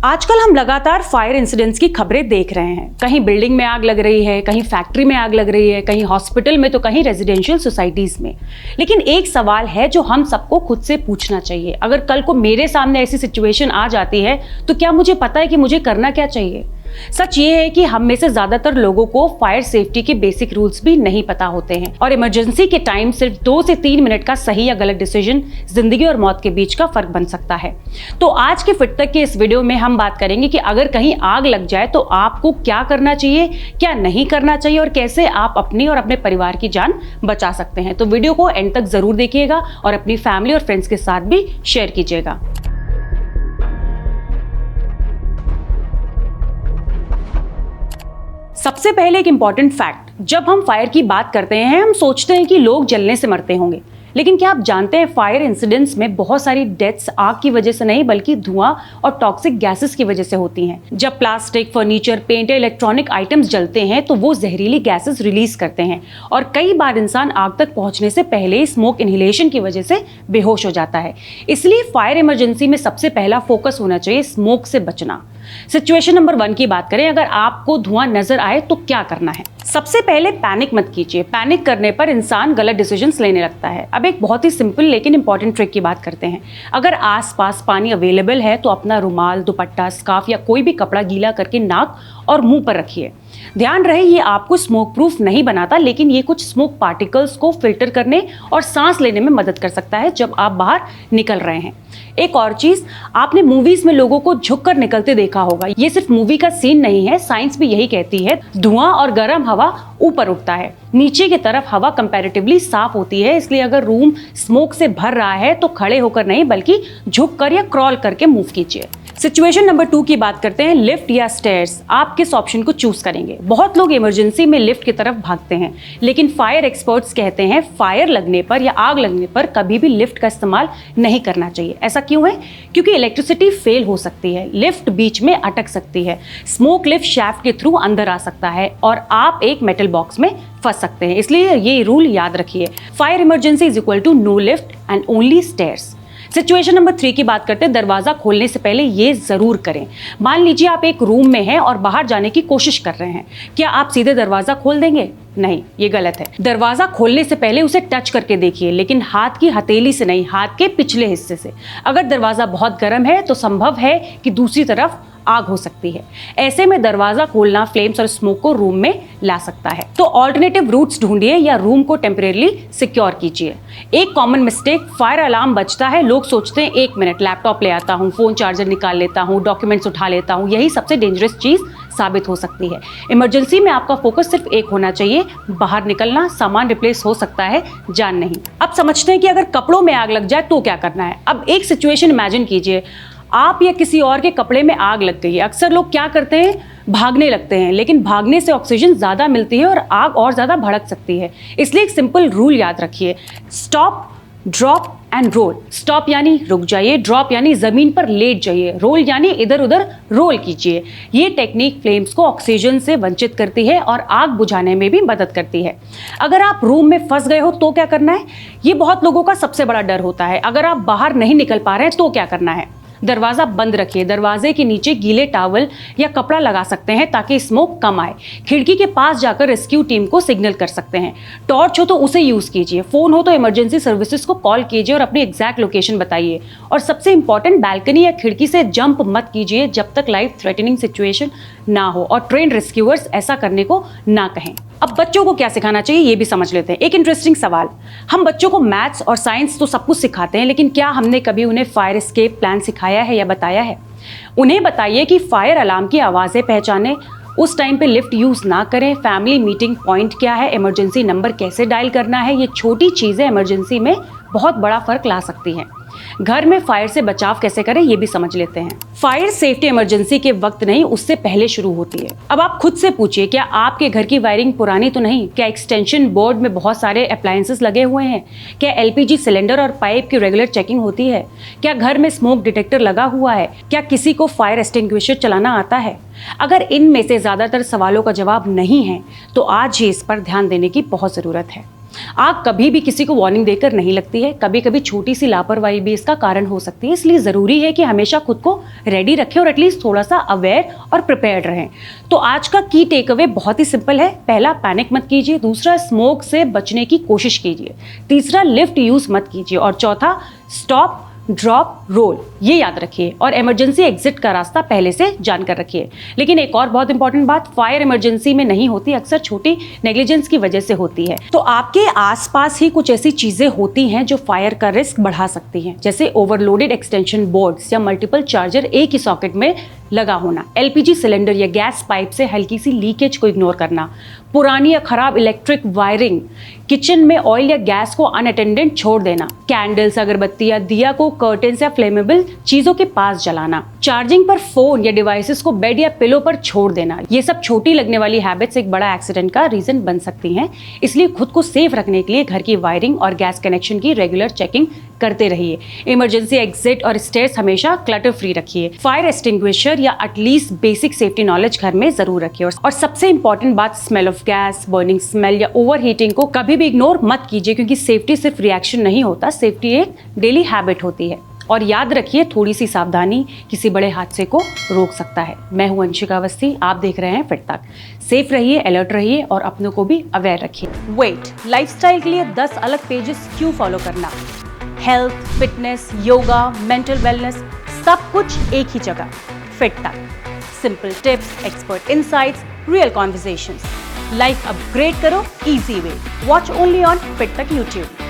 आजकल हम लगातार फायर इंसिडेंट्स की खबरें देख रहे हैं। कहीं बिल्डिंग में आग लग रही है, कहीं फैक्ट्री में आग लग रही है, कहीं हॉस्पिटल में, तो कहीं रेजिडेंशियल सोसाइटीज में। लेकिन एक सवाल है जो हम सबको खुद से पूछना चाहिए। अगर कल को मेरे सामने ऐसी सिचुएशन आ जाती है तो क्या मुझे पता है कि मुझे करना क्या चाहिए? सच ये है कि हम में से ज्यादातर लोगों को फायर सेफ्टी के बेसिक रूल्स भी नहीं पता होते हैं और इमरजेंसी के टाइम सिर्फ 2 से 3 मिनट का सही या गलत डिसीजन जिंदगी और मौत के बीच का फर्क बन सकता है। तो आज के फिट तक के इस वीडियो में हम बात करेंगे कि अगर कहीं आग लग जाए तो आपको क्या करना चाहिए, क्या नहीं करना चाहिए और कैसे आप अपनी और अपने परिवार की जान बचा सकते हैं। तो वीडियो को एंड तक जरूर देखिएगा और अपनी फैमिली और फ्रेंड्स के साथ भी शेयर कीजिएगा। सबसे पहले एक इंपॉर्टेंट फैक्ट, जब हम फायर की बात करते हैं हम सोचते हैं कि लोग जलने से मरते होंगे, लेकिन क्या आप जानते हैं फायर इंसिडेंट्स में बहुत सारी डेथ्स आग की वजह से नहीं बल्कि धुआं और टॉक्सिक गैसेस की वजह से होती हैं। जब प्लास्टिक, फर्नीचर, पेंट या इलेक्ट्रॉनिक आइटम्स जलते हैं तो वो जहरीली गैसेस रिलीज करते हैं और कई बार इंसान आग तक पहुंचने से पहले ही स्मोक इनहेलेशन की वजह से बेहोश हो जाता है। इसलिए फायर इमरजेंसी में सबसे पहला फोकस होना चाहिए स्मोक से बचना। सिचुएशन नंबर 1 की बात करें, अगर आपको धुआं नजर आए तो क्या करना है? सबसे पहले पैनिक मत कीजिए। पैनिक करने पर इंसान गलत डिसीजंस लेने लगता है। अब एक बहुत ही सिंपल लेकिन इंपॉर्टेंट ट्रिक की बात करते हैं। अगर आसपास पानी अवेलेबल है तो अपना रुमाल, दुपट्टा, स्कार्फ या कोई भी कपड़ा गीला करके नाक और मुंह पर रखिए। ध्यान रहे ये आपको स्मोक प्रूफ नहीं बनाता, लेकिन ये कुछ स्मोक पार्टिकल्स को फिल्टर करने और सांस लेने में मदद कर सकता है जब आप बाहर निकल रहे हैं। एक और चीज, आपने मूवीज में लोगों को झुककर निकलते देखा होगा। ये सिर्फ मूवी का सीन नहीं है, साइंस भी यही कहती है। धुआं और गर्म हवा ऊपर उठता है, नीचे की तरफ हवा कंपैरेटिवली साफ होती है। इसलिए अगर रूम स्मोक से भर रहा है तो खड़े होकर नहीं बल्कि झुककर या क्रॉल करके मूव कीजिए। सिचुएशन नंबर 2 की बात करते हैं, लिफ्ट या स्टेयर्स। आप किस ऑप्शन को चूज करेंगे? बहुत लोग इमरजेंसी में लिफ्ट की तरफ भागते हैं, लेकिन फायर एक्सपर्ट्स कहते हैं फायर लगने पर या आग लगने पर कभी भी लिफ्ट का इस्तेमाल नहीं करना चाहिए। ऐसा क्यों है? क्योंकि इलेक्ट्रिसिटी फेल हो सकती है, लिफ्ट बीच में अटक सकती है, स्मोक लिफ्ट शैफ्ट के थ्रू अंदर आ सकता है और आप एक मेटल बॉक्स में फंस सकते हैं। इसलिए ये रूल याद रखिए, fire emergency is equal to no lift and only stairs. Situation number 3 की बात करते हैं, दरवाजा खोलने से पहले ये जरूर करें। मान लीजिए आप एक रूम में हैं और बाहर जाने की कोशिश कर रहे हैं, क्या आप सीधे दरवाजा खोल देंगे? नहीं, ये गलत है। दरवाजा खोलने से पहले उसे टच करके देखिए, लेकिन हाथ की हथेली से नहीं, हाथ के पिछले हिस्से से। अगर दरवाजा बहुत गर्म है तो संभव है कि दूसरी तरफ आग हो सकती है। ऐसे में दरवाजा खोलना फ्लेम्स और स्मोक को रूम में ला सकता है। तो ऑल्टरनेटिव रूट्स ढूंढिए या रूम को टेम्परेरी सिक्योर कीजिए। एक कॉमन मिस्टेक, फायर अलार्म बजता है, लोग सोचते हैं 1 मिनट लैपटॉप ले आता हूँ, फोन चार्जर निकाल लेता हूँ, डॉक्यूमेंट्स उठा लेता हूँ। यही सबसे डेंजरस चीज साबित हो सकती है। इमरजेंसी में आपका फोकस सिर्फ एक होना चाहिए, बाहर निकलना। सामान रिप्लेस हो सकता है, जान नहीं। अब समझते हैं कि अगर कपड़ों में आग लग जाए तो क्या करना है। अब एक सिचुएशन इमेजिन कीजिए, आप या किसी और के कपड़े में आग लग गई है। अक्सर लोग क्या करते हैं, भागने लगते हैं, लेकिन भागने से ऑक्सीजन ज्यादा मिलती है और आग और ज्यादा भड़क सकती है। इसलिए एक सिंपल रूल याद रखिए, stop, drop and roll. Stop यानी रुक जाइए, ड्रॉप यानी जमीन पर लेट जाइए, रोल यानी इधर उधर रोल कीजिए। ये टेक्निक फ्लेम्स को ऑक्सीजन से वंचित करती है और आग बुझाने में भी मदद करती है। अगर आप रूम में फंस गए हो तो क्या करना है? ये बहुत लोगों का सबसे बड़ा डर होता है। अगर आप बाहर नहीं निकल पा रहे हैं तो क्या करना है? दरवाजा बंद रखिए, दरवाजे के नीचे गीले टॉवल या कपड़ा लगा सकते हैं ताकि स्मोक कम आए। खिड़की के पास जाकर रेस्क्यू टीम को सिग्नल कर सकते हैं। टॉर्च हो तो उसे यूज कीजिए, फोन हो तो इमरजेंसी सर्विसेज को कॉल कीजिए और अपनी एग्जैक्ट लोकेशन बताइए। और सबसे इंपॉर्टेंट, बालकनी या खिड़की से जंप मत कीजिए जब तक लाइफ थ्रेटनिंग सिचुएशन ना हो और ट्रेन रेस्क्यूअर्स ऐसा करने को ना कहें। अब बच्चों को क्या सिखाना चाहिए ये भी समझ लेते हैं। एक इंटरेस्टिंग सवाल, हम बच्चों को मैथ्स और साइंस तो सब कुछ सिखाते हैं, लेकिन क्या हमने कभी उन्हें फायर एस्केप प्लान सिखाया है या बताया है? उन्हें बताइए कि फायर अलार्म की आवाज़ें पहचाने, उस टाइम पे लिफ्ट यूज ना करें, फैमिली मीटिंग पॉइंट क्या है, इमरजेंसी नंबर कैसे डायल करना है। ये छोटी चीज़ें इमरजेंसी में बहुत बड़ा फर्क ला सकती हैं। घर में फायर से बचाव कैसे करें ये भी समझ लेते हैं। फायर सेफ्टी इमरजेंसी के वक्त नहीं, उससे पहले शुरू होती है। अब आप खुद से पूछिए, क्या आपके घर की वायरिंग पुरानी तो नहीं? क्या एक्सटेंशन बोर्ड में बहुत सारे अप्लायंसेस लगे हुए हैं? क्या एलपीजी सिलेंडर और पाइप की रेगुलर चेकिंग होती है? क्या घर में स्मोक डिटेक्टर लगा हुआ है? क्या किसी को फायर एक्सटिंग्विशर चलाना आता है? अगर इनमें से ज्यादातर सवालों का जवाब नहीं है तो आज ही इस पर ध्यान देने की बहुत जरूरत है। आग कभी भी किसी को वार्निंग देकर नहीं लगती है, कभी कभी छोटी सी लापरवाही भी इसका कारण हो सकती है। इसलिए ज़रूरी है कि हमेशा खुद को रेडी रखें और एटलीस्ट थोड़ा सा अवेयर और प्रिपेयर्ड रहें। तो आज का की टेक अवे बहुत ही सिंपल है। पहला, पैनिक मत कीजिए। दूसरा, स्मोक से बचने की कोशिश कीजिए। तीसरा, लिफ्ट यूज़ मत कीजिए। और चौथा, स्टॉप ड्रॉप रोल, ये याद रखिए। और इमरजेंसी एग्जिट का रास्ता पहले से जानकर रखिए। लेकिन एक और बहुत इंपॉर्टेंट बात, फायर इमरजेंसी में नहीं होती, अक्सर छोटी नेग्लिजेंस की वजह से होती है। तो आपके आसपास ही कुछ ऐसी चीजें होती हैं जो फायर का रिस्क बढ़ा सकती हैं, जैसे ओवरलोडेड एक्सटेंशन बोर्ड्स या मल्टीपल चार्जर एक ही सॉकेट में लगा होना, एलपीजी सिलेंडर या गैस पाइप से हल्की सी लीकेज को इग्नोर करना, पुरानी या खराब इलेक्ट्रिक वायरिंग, किचन में ऑयल या गैस को अनअटेंडेड छोड़ देना, कैंडल्स, अगरबत्ती या दिया को कर्टेन्स या फ्लेमेबल चीजों के पास जलाना, चार्जिंग पर फोन या डिवाइसेस को बेड या पिलो पर छोड़ देना। ये सब छोटी लगने वाली हैबिट्स एक बड़ा एक्सीडेंट का रीजन बन सकती हैं। इसलिए खुद को सेफ रखने के लिए घर की वायरिंग और गैस कनेक्शन की रेगुलर चेकिंग करते रहिए। इमरजेंसी एग्जिट और स्टेयर्स हमेशा क्लटर फ्री रखिए। फायर एक्सटिंग्विशर या एटलीस्ट बेसिक सेफ्टी नॉलेज घर में जरूर रखिए। और सबसे इंपॉर्टेंट बात, smell of gas, burning smell या ओवर हीटिंग को कभी भी इग्नोर मत कीजिए, क्योंकि सेफ्टी सिर्फ रिएक्शन नहीं होता, सेफ्टी एक डेली हैबिट होती है। और याद रखिए, थोड़ी सी सावधानी किसी बड़े हादसे को रोक सकता है। मैं हूं अंशिका अवस्थी, आप देख रहे हैं फिट तक। सेफ रहिए, अलर्ट रहिए और अपनों को भी अवेयर रखिए। वेट, लाइफस्टाइल के लिए 10 अलग पेजेस क्यों फॉलो करना? Health, fitness, yoga, mental wellness, सब कुछ एक ही जगह, Fit Tak. Simple tips, expert insights, real conversations. Life upgrade करो easy way. Watch only on Fit Tak YouTube.